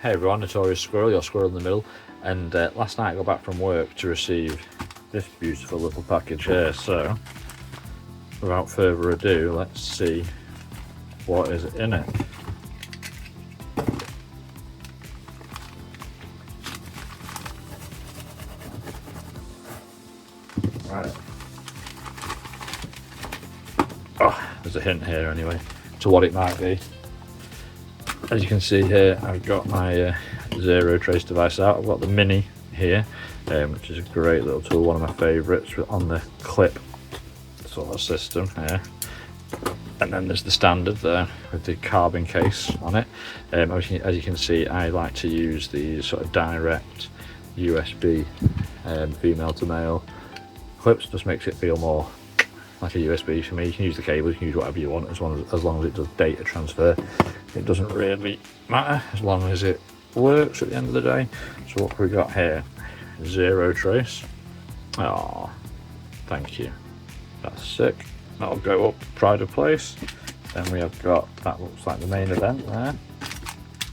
Hey everyone, Notorious Squirrel, your squirrel in the middle. And last night I got back from work to receive this beautiful little package here. So, without further ado, let's see what is in it. Right. Oh, there's a hint here anyway to what it might be. As you can see here, I've got my ZeroTrace device out. I've got the mini here, which is a great little tool, one of my favourites, on the clip sort of system here. And then there's the standard there with the carbon case on it. As you can see, I like to use these sort of direct USB female to male clips. Just makes it feel more like a USB for me. You can use the cable, you can use whatever you want, as long as it does data transfer. It doesn't really matter as long as it works at the end of the day. So what have we got here? ZeroTrace. Oh, thank you. That's sick. That'll go up pride of place. Then we have got, that looks like the main event there.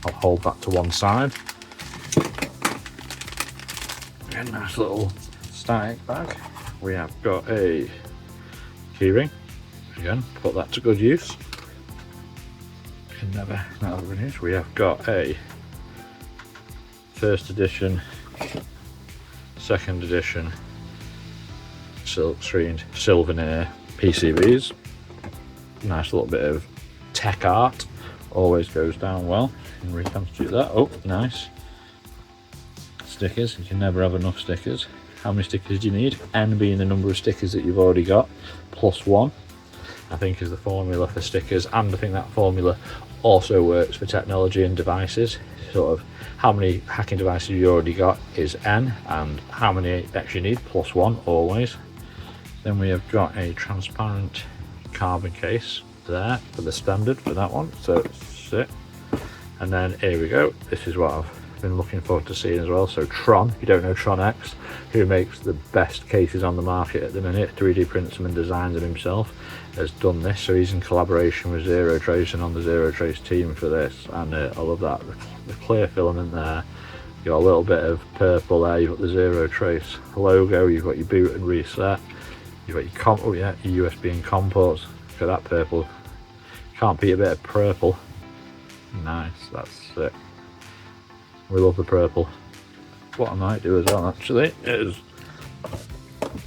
I'll hold that to one side. A nice little static bag. We have got a keyring. Again, put that to good use. Never use. We have got a first edition, second edition silk screened Silvernair PCBs. Nice little bit of tech art, always goes down well. And reconstitute that. Oh, nice. Stickers, you can never have enough stickers. How many stickers do you need? N being the number of stickers that you've already got, plus 1, I think, is the formula for stickers. And I think that formula also works for technology and devices. Sort of how many hacking devices you already got is N, and how many extra you need, plus 1 always. Then we have got a transparent carbon case there for the standard for that one, so it's sick. And then here we go, this is what I've been looking forward to seeing as well. So Tron, if you don't know Tron X, who makes the best cases on the market at the minute, 3D prints them and designs them himself, has done this. So he's in collaboration with ZeroTrace and on the ZeroTrace team for this, and I love that. The clear filament there, you've got a little bit of purple there, you've got the ZeroTrace logo, you've got your boot and reset, you've got your your USB and COM ports. Look at that purple, can't beat a bit of purple. Nice, that's sick. We love the purple. What I might do as well actually is,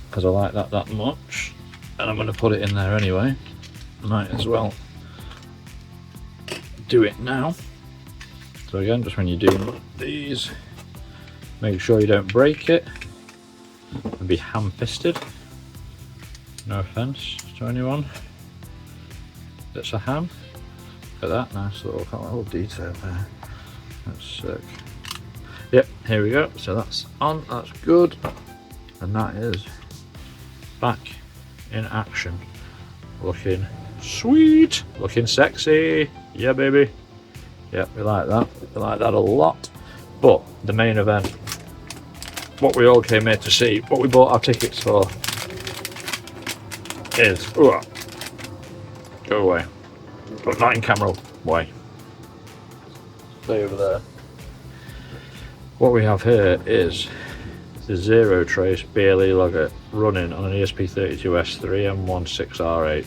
because I like that much, and I'm going to put it in there anyway, might as well do it now. So again, just when you're doing these, make sure you don't break it and be ham-fisted. No offence to anyone that's a ham. Look at that, nice little detail there. That's sick. Yep, here we go. So that's on, that's good. And that is back in action. Looking sweet, looking sexy. Yeah, baby. Yep, we like that. We like that a lot. But the main event, what we all came here to see, what we bought our tickets for, is, ooh, go away. But not in camera way. Stay over there. What we have here is the ZeroTrace BLELogger running on an ESP32-S3 M16R8.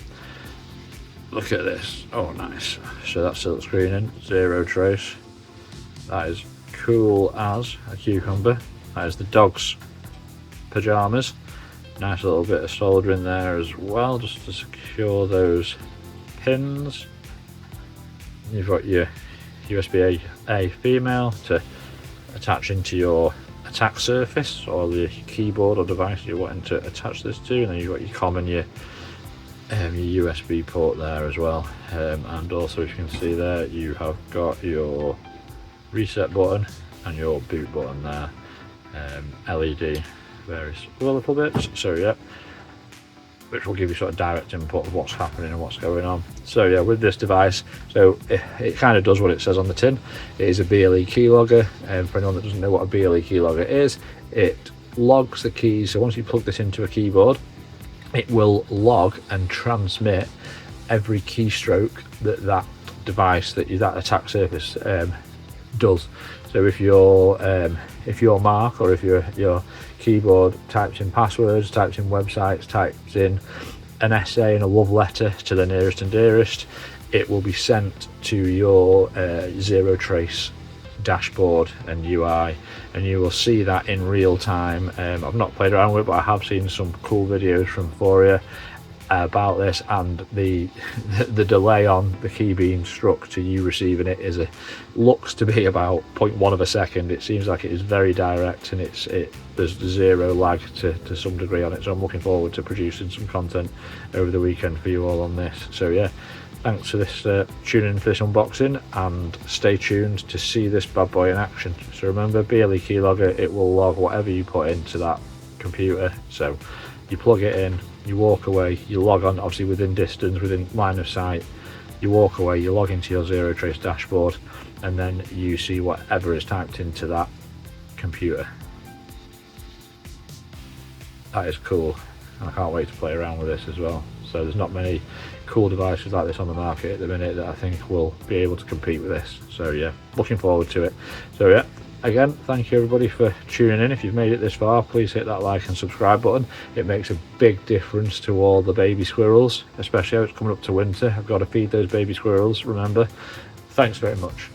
Look at this. Oh, nice. So that's silk screening, ZeroTrace. That is cool as a cucumber. That is the dog's pajamas. Nice little bit of soldering there as well, just to secure those pins. You've got your USB-A female to attach into your attack surface or the keyboard or device you're wanting to attach this to, and then you've got your COM and your USB port there as well. And also, if you can see there, you have got your reset button and your boot button there. LED, various other little bits. So yeah, which will give you sort of direct input of what's happening and what's going on. So yeah, with this device, so it kind of does what it says on the tin. It is a BLE keylogger, and for anyone that doesn't know what a BLE keylogger is, it logs the keys. So once you plug this into a keyboard, it will log and transmit every keystroke that device, that attack surface does. So if your Mark, or if your keyboard types in passwords, types in websites, types in an essay and a love letter to the nearest and dearest, it will be sent to your ZeroTrace dashboard and UI, and you will see that in real time. I've not played around with it, but I have seen some cool videos from Foria about this, and the delay on the key being struck to you receiving it looks to be about 0.1 of a second. It seems like it is very direct, and there's zero lag to some degree on it. So I'm looking forward to producing some content over the weekend for you all on this. So yeah, thanks for this tuning in for this unboxing, and stay tuned to see this bad boy in action. So remember, BLE keylogger, it will log whatever you put into that computer. So you plug it in, you walk away, you log on, obviously within distance, within line of sight, you walk away, you log into your ZeroTrace dashboard, and then you see whatever is typed into that computer. That is cool, and I can't wait to play around with this as well. So there's not many cool devices like this on the market at the minute that I think will be able to compete with this. So yeah, looking forward to it. So yeah, again, thank you everybody for tuning in. If you've made it this far, please hit that like and subscribe button. It makes a big difference to all the baby squirrels, especially how it's coming up to winter. I've got to feed those baby squirrels, remember. Thanks very much.